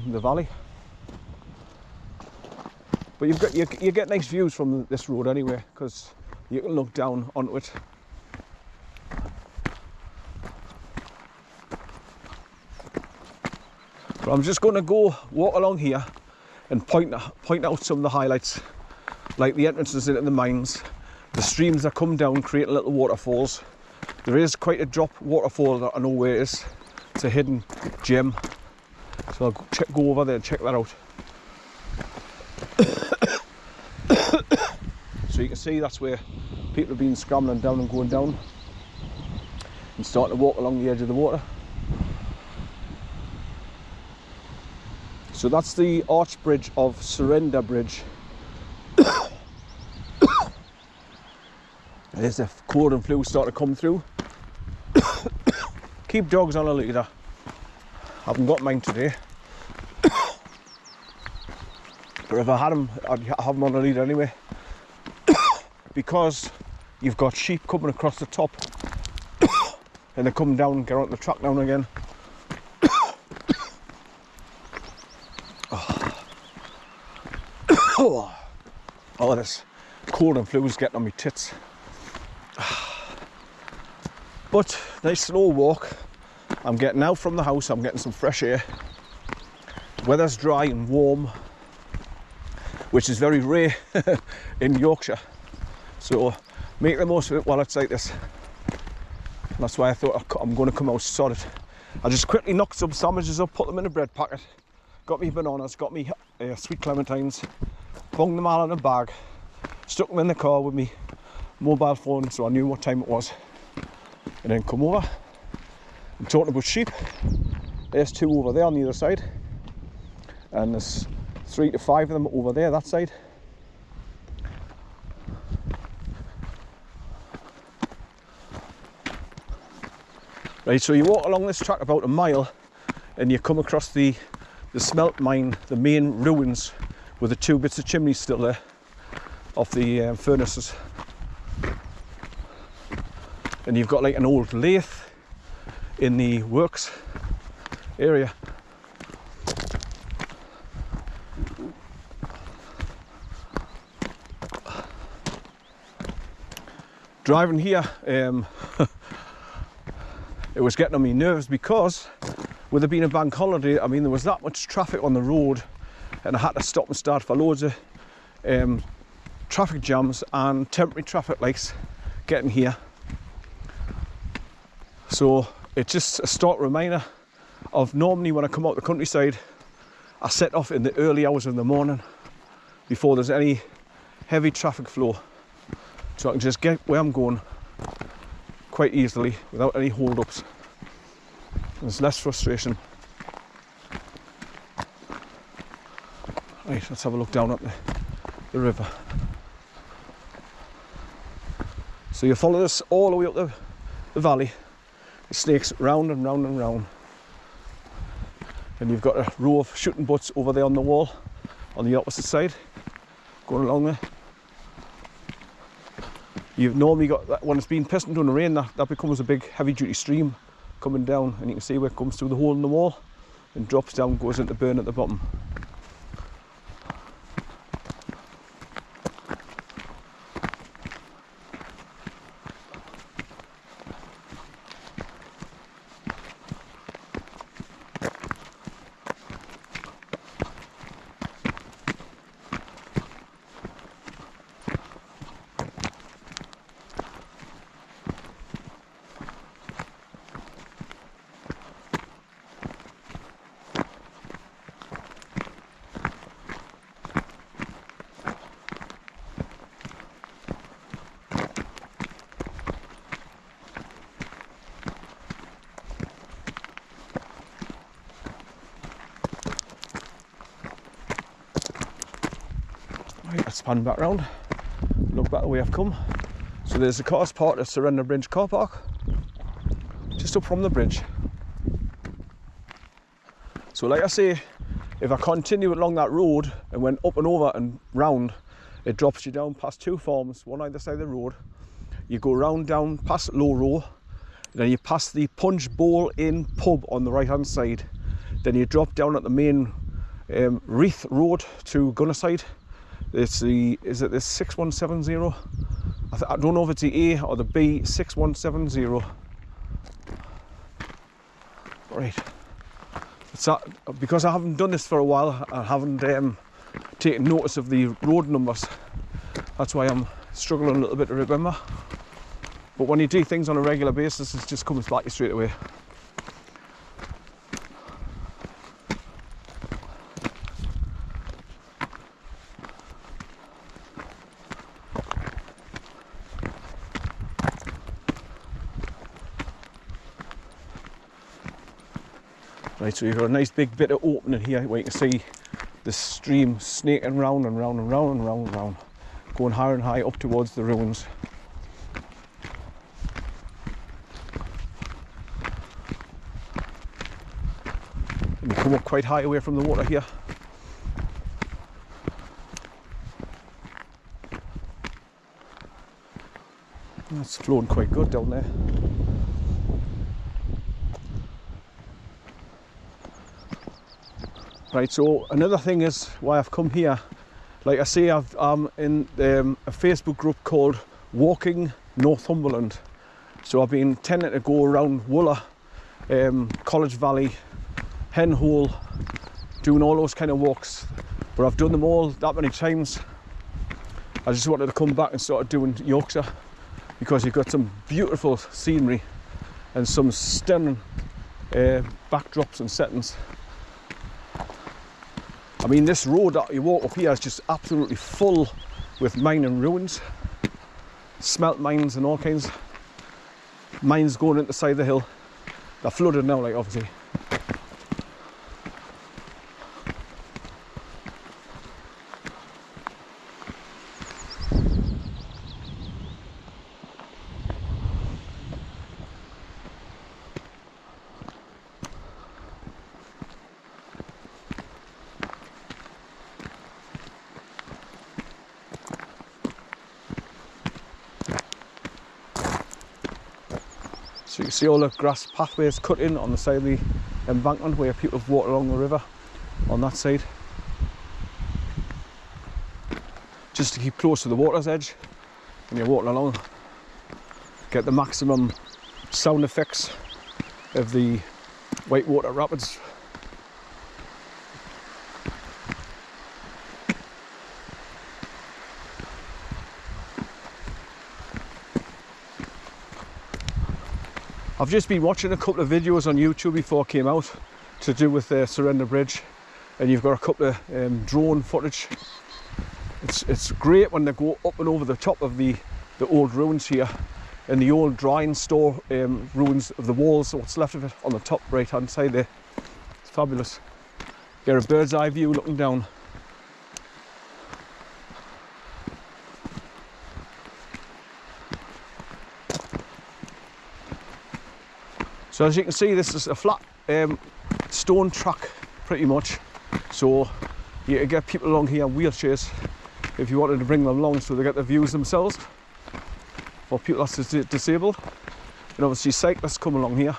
the valley. But you get nice views from this road anyway, because you can look down onto it. But I'm just going to go walk along here and point out some of the highlights, like the entrances into the mines, the streams that come down creating little waterfalls. There is quite a drop waterfall that I know where it is. It's a hidden gem, so I'll go over there and check that out. So you can see that's where people have been scrambling down and going down and starting to walk along the edge of the water. So that's the arch bridge of Surrender Bridge. There's the cold and flu starting to come through. Keep dogs on a leader. Haven't got mine today. But if I had them, I'd have them on a leader anyway. Because you've got sheep coming across the top and they come down and get on the track down again. Oh, this cold and flu is getting on my tits. But nice slow walk. I'm getting out from the house, I'm getting some fresh air. Weather's dry and warm, which is very rare in Yorkshire. So make the most of it while it's like this. That's why I thought I'm going to come out sorted. I just quickly knocked some sandwiches up, put them in a bread packet, got me bananas, got me sweet clementines, bunged them all in a bag, stuck them in the car with me mobile phone so I knew what time it was, and then come over. I'm talking about sheep. There's 2 over there on the other side, and there's 3 to 5 of them over there that side. Right, so you walk along this track about a mile and you come across the smelt mine, the main ruins, with the 2 bits of chimneys still there off the furnaces. And you've got like an old lathe in the works area. Driving here, it was getting on me nerves because with it being a bank holiday, I mean, there was that much traffic on the road and I had to stop and start for loads of traffic jams and temporary traffic lights getting here. So it's just a stark reminder of normally when I come out the countryside, I set off in the early hours of the morning before there's any heavy traffic flow, so I can just get where I'm going quite easily without any hold-ups. There's less frustration. Right, let's have a look down at the river. So you follow this all the way up the valley. It snakes round and round and round. And you've got a row of shooting butts over there on the wall on the opposite side, going along there. You've normally got that when it's been pissing down the rain, that becomes a big heavy duty stream coming down, and you can see where it comes through the hole in the wall and drops down, goes into burn at the bottom. Let's pan back round, look back the way I've come. So there's the cars parked at Surrender Bridge car park, just up from the bridge. So like I say, if I continue along that road and went up and over and round, it drops you down past 2 farms, one either side of the road. You go round down past Low Row, then you pass the Punch Bowl Inn pub on the right hand side. Then you drop down at the main Reith Road to Gunnerside. It's the, is it the 6170? I don't know if it's the A or the B, 6170. Right. It's that, because I haven't done this for a while, I haven't taken notice of the road numbers. That's why I'm struggling a little bit to remember. But when you do things on a regular basis, it just comes back to you straight away. Right, so you've got a nice big bit of opening here where you can see the stream snaking round and round and round and round and round, going higher and higher up towards the ruins. And you come up quite high away from the water here. It's flowing quite good down there. Right, so another thing is why I've come here. Like I say, I'm in a Facebook group called Walking Northumberland. So I've been tending to go around Wooler, College Valley, Hen Hole, doing all those kind of walks. But I've done them all that many times. I just wanted to come back and start doing Yorkshire because you've got some beautiful scenery and some stunning backdrops and settings. I mean, this road that you walk up here is just absolutely full with mining ruins, smelt mines and all kinds. Mines going into the side of the hill. They're flooded now, like, obviously. So you can see all the grass pathways cut in on the side of the embankment where people have walked along the river on that side. Just to keep close to the water's edge when you're walking along. Get the maximum sound effects of the Whitewater Rapids. I've just been watching a couple of videos on YouTube before I came out to do with the Surrender Bridge, and you've got a couple of drone footage. It's great when they go up and over the top of the old ruins here, and the old drying store ruins of the walls, what's left of it on the top right hand side there. It's fabulous. Get a bird's eye view looking down. So as you can see, this is a flat stone track pretty much. So you can get people along here in wheelchairs if you wanted to bring them along so they get the views themselves. For people that's disabled. And obviously cyclists come along here.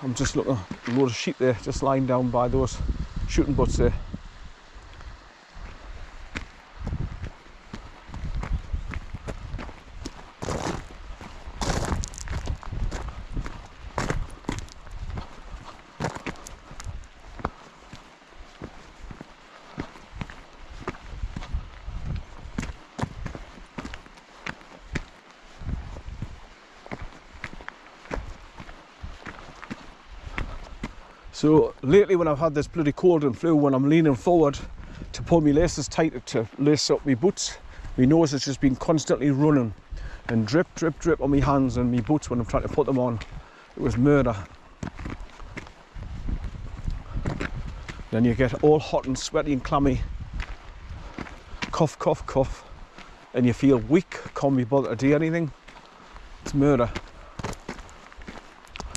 I'm just looking at a load of sheep there, just lying down by those shooting butts there. So lately when I've had this bloody cold and flu, when I'm leaning forward to pull my laces tight to lace up my boots, my nose has just been constantly running and drip, drip, drip on my hands and my boots when I'm trying to put them on. It was murder. Then you get all hot and sweaty and clammy, cough, cough, cough, and you feel weak, can't be bothered to do anything. It's murder.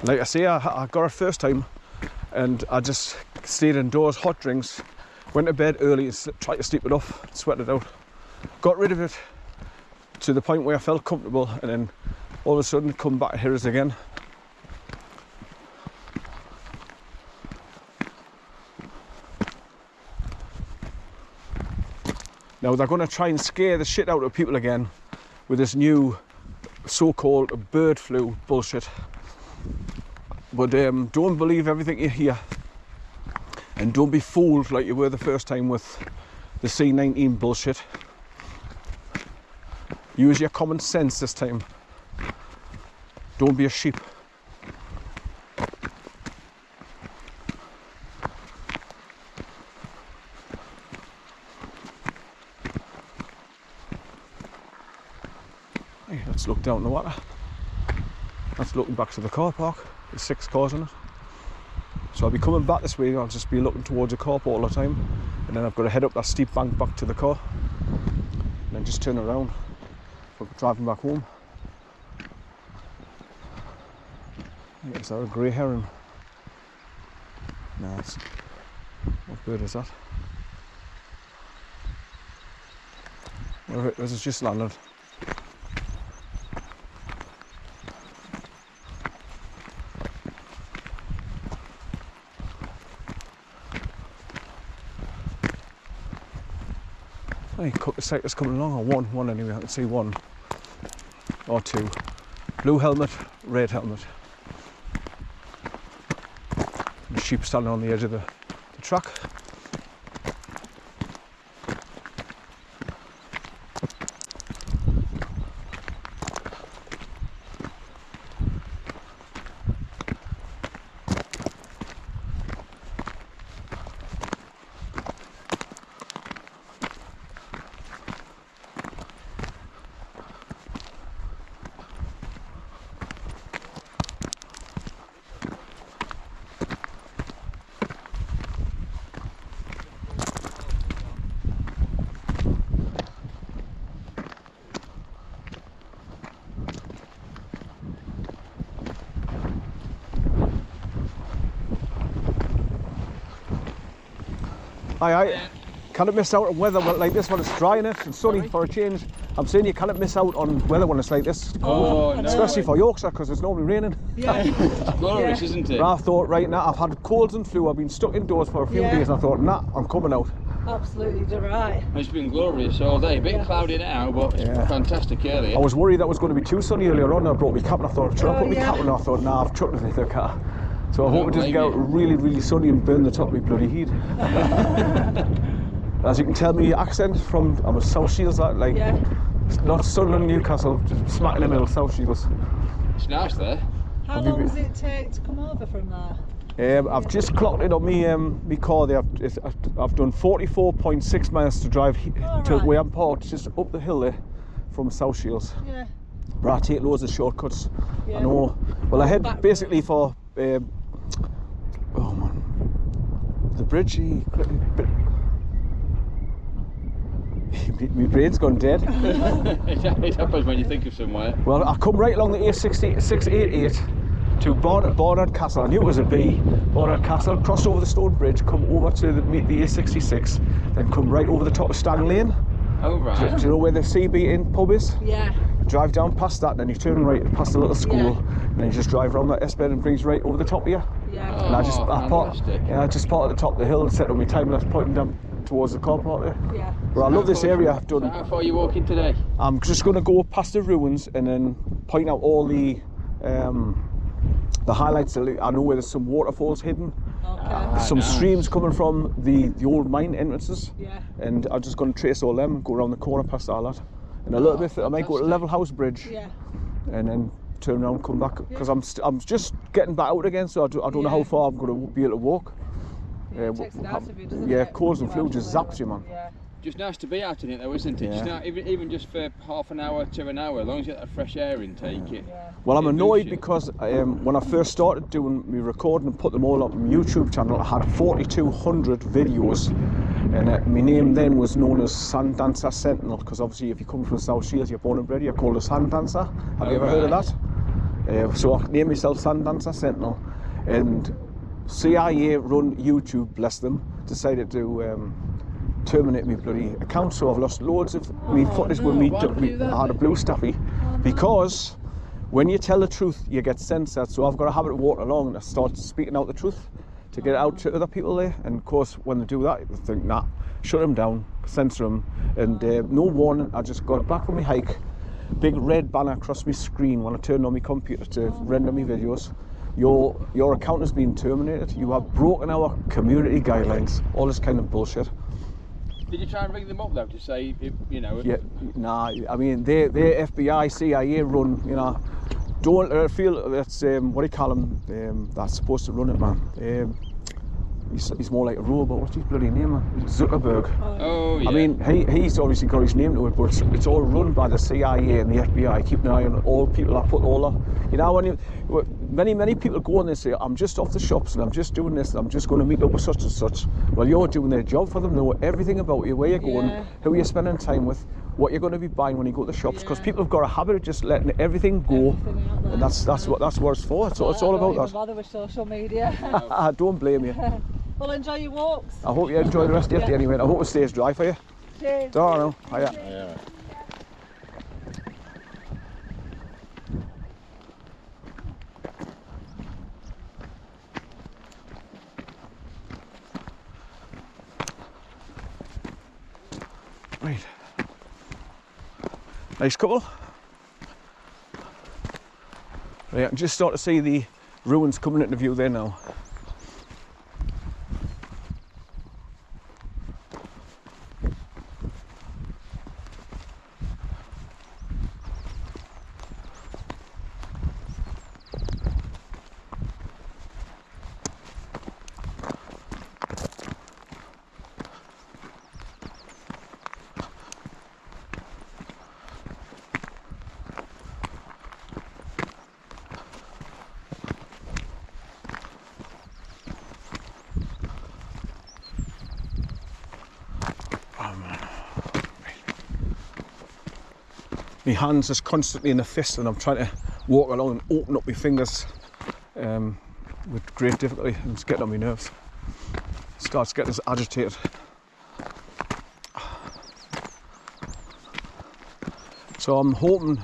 Like I say, I got it first time, and I just stayed indoors, hot drinks, Went to bed early and tried to sleep it off, sweat it out. Got rid of it to the point where I felt comfortable, and then all of a sudden come back to hear us again. Now they're going to try and scare the shit out of people again with this new so-called bird flu bullshit. But don't believe everything you hear, and don't be fooled like you were the first time with the C19 bullshit. Use your common sense this time. Don't be a sheep. Hey, let's look down the water. That's looking back to the car park. There's 6 cars in it. So I'll be coming back this way. I'll just be looking towards the car park all the time, and then I've got to head up that steep bank back to the car, and then just turn around for driving back home. Is that a grey heron? No, it's... what bird is that? This has just landed. Hey, couple of cyclists coming along, or one anyway, I can see 1 or 2. Blue helmet, red helmet. The sheep standing on the edge of the track. Aye. Cannot miss out on weather like this when it's dry enough and sunny. Sorry? For a change. I'm saying you cannot miss out on weather when it's like this. Oh, no. Especially for Yorkshire, because it's normally raining. Yeah. It's glorious, isn't it? I thought, right now, I've had colds and flu. I've been stuck indoors for a few days, and I thought, nah, I'm coming out. Absolutely right. It's been glorious all day. A bit cloudy now, but it's fantastic earlier. I was worried that was going to be too sunny earlier on. I brought my cap and I thought, should I put my cap on? I thought, nah, I've chucked it in the car. So I hope it doesn't get really, really sunny and burn the top of my bloody heat. As you can tell, my accent from, I'm a South Shields, like, not Sunderland, Newcastle, just smack in the middle, South Shields. It's nice there. How long does it take to come over from there? I've just clocked it on me car there. I've done 44.6 miles to drive to where I'm parked, just up the hill there from South Shields. Yeah. But I take loads of shortcuts. Yeah. I know. Well, I head basically for oh man, the bridge. My brain's gone dead. It happens when you think of somewhere. Well, I come right along the A688 to Barnard Castle. I knew it was a B. Barnard Castle, cross over the stone bridge, come over to the A66, then come right over the top of Stang Lane. Oh, right. Do you know where the CB Inn pub is? Yeah. Drive down past that, and then you turn right past the little school, and then you just drive around that S-bed and brings right over the top of you. Yeah. Oh, and I just park at the top of the hill and set up my time, and I was pointing down towards the car park there. Yeah. But I love this area. I've done. So how far are you walking today? I'm just going to go past the ruins and then point out all the highlights. I know where there's some waterfalls hidden. Okay. Some streams coming from the old mine entrances. Yeah. And I'm just going to trace all them, go around the corner past all that. And a little bit, I might go to Level House Bridge. Yeah. And then turn around and come back, because I'm just getting back out again, so I don't know how far I'm going to be able to walk. It takes it out of you, doesn't it? Colds and flu just zaps you, man. Yeah. Just nice to be out in it though, isn't it? Just even just for half an hour to an hour, as long as you get that fresh air intake. Well, I'm annoyed because when I first started doing my recording and put them all up on my YouTube channel, I had 4,200 videos, and my name then was known as Sand Dancer Sentinel, because obviously if you come from South Shields, you're born and bred, you're called a sand dancer. Have you ever heard of that? So I named myself Sand Dancer Sentinel, and CIA run YouTube, bless them, decided to terminate me bloody account, so I've lost loads of me footage with me. Why did you do that I had a then? blue staffy because when you tell the truth, you get censored. So I've got a habit of walking along and I start speaking out the truth to get it out to other people there. And of course, when they do that, they think, nah, shut them down, censor them. And no warning, I just got back from my hike. Big red banner across my screen when I turned on my computer to render my videos. Your account has been terminated. You have broken our community guidelines. All this kind of bullshit. Did you try and ring them up though to say, you know? Yeah, nah. I mean, they're FBI, CIA run. You know, don't feel that's what do you call him? That's supposed to run it, man. He's more like a robot. What's his bloody name, man? Zuckerberg. Oh yeah. I mean, he's obviously got his name to it, but it's all run by the CIA and the FBI. Keep an eye on all people that put all the, you know, when many people go and they say, I'm just off the shops and I'm just doing this and I'm just going to meet up with such and such. Well, you're doing their job for them, know everything about you, where you're going, who you're spending time with, what you're going to be buying when you go to the shops, because people have got a habit of just letting everything go, and that's what it's for. It's all about that. Bother with social media. I don't blame you. Well, enjoy your walks. I hope you enjoy the rest of your day anyway. I hope it stays dry for you. Cheers. Don't know. Hiya. Yeah. Right. Nice couple. Right, I can just start to see the ruins coming into view there now. My hands is constantly in a fist and I'm trying to walk along and open up my fingers with great difficulty, and it's getting on my nerves. It starts getting us agitated. So I'm hoping,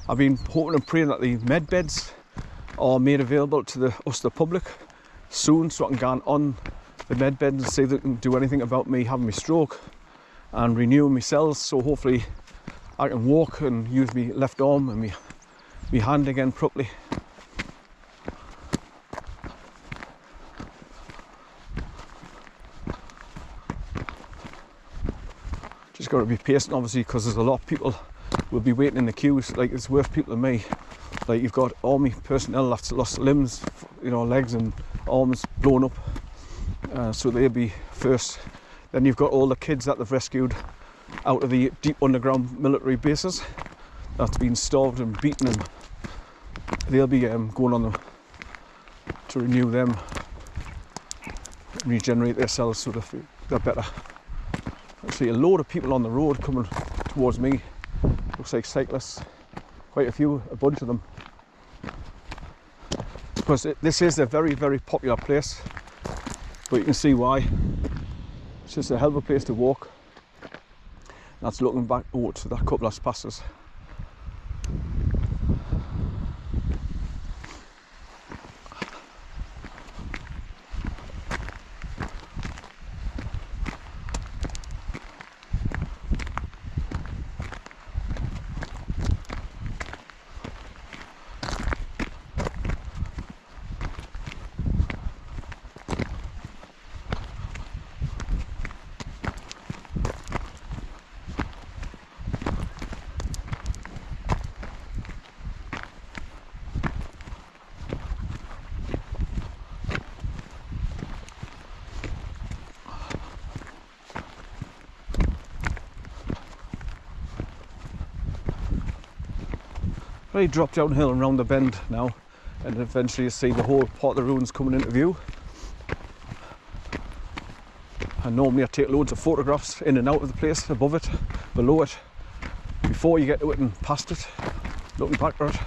I've been hoping and praying that the med beds are made available to the public soon, so I can go on the med bed and see if they can do anything about me having my stroke and renewing my cells, so hopefully I can walk and use my left arm and my hand again properly. Just got to be patient, obviously, because there's a lot of people will be waiting in the queues. Like, it's worth people than me. Like, you've got army personnel that's lost limbs, you know, legs and arms blown up, so they'll be first. Then you've got all the kids that they've rescued out of the deep underground military bases that's been starved and beaten, and they'll be going on them to renew them, regenerate their cells so they're better. I see a load of people on the road coming towards me. Looks like cyclists, quite a bunch of them. Because this is a very, very popular place, but you can see why. It's just a hell of a place to walk. That's looking back to that couple that's past us. Very drop downhill and round the bend now, and eventually you see the whole part of the ruins coming into view. And normally I take loads of photographs in and out of the place, above it, below it, before you get to it and past it, looking back at it.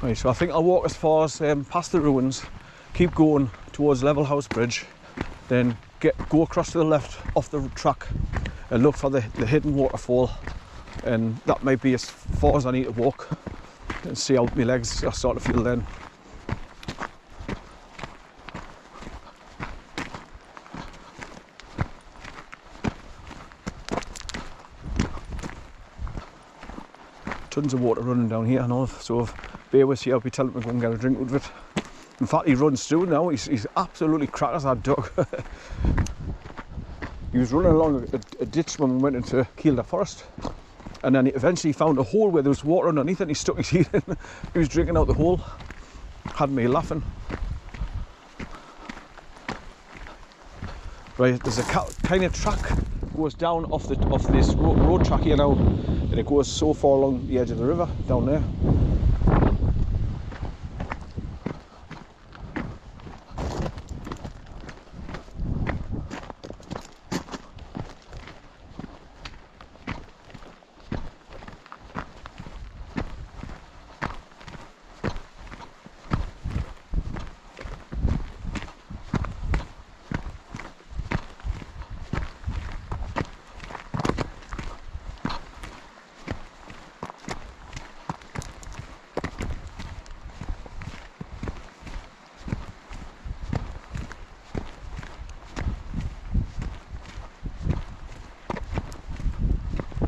Right, so I think I'll walk as far as past the ruins, keep going towards Level House Bridge, then go across to the left off the track and look for the hidden waterfall, and that might be as far as I need to walk, and see how my legs are starting to feel then. Tons of water running down here and all, so bear with you, I'll be telling him to go and get a drink with it. In fact, he runs through now, he's absolutely crackers, that dog. He was running along a ditch when we went into Kielder Forest, and then he eventually found a hole where there was water underneath and he stuck his head in. He was drinking out the hole, had me laughing. Right, there's a kind of track goes down off this road track here now, and it goes so far along the edge of the river down there.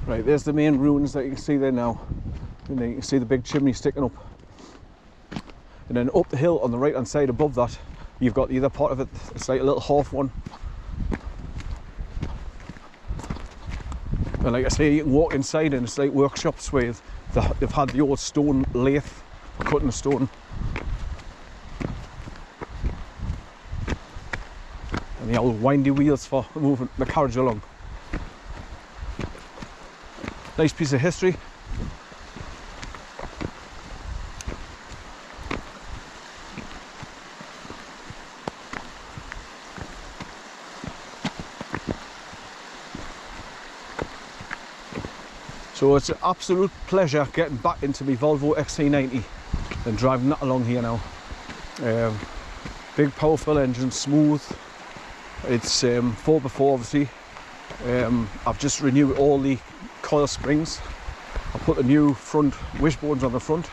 Right, there's the main ruins that you can see there now, and then you can see the big chimney sticking up, and then up the hill on the right hand side above that you've got the other part of it. It's like a little half one, and like I say, you can walk inside and it's like workshops where they've had the old stone lathe cutting the stone, and the old windy wheels for moving the carriage along. Nice piece of history. So it's an absolute pleasure getting back into my Volvo XC90 and driving that along here now. Big powerful engine, smooth. It's 4x4 obviously. I've just renewed all the coil springs. I put the new front wishbones on the front,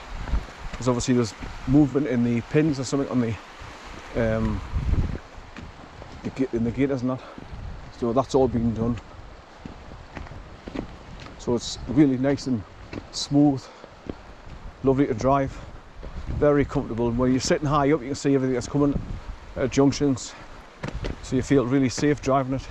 because obviously there's movement in the pins or something on the gaiters and that. So that's all been done. So it's really nice and smooth, lovely to drive, very comfortable. And when you're sitting high up, you can see everything that's coming at junctions, so you feel really safe driving it.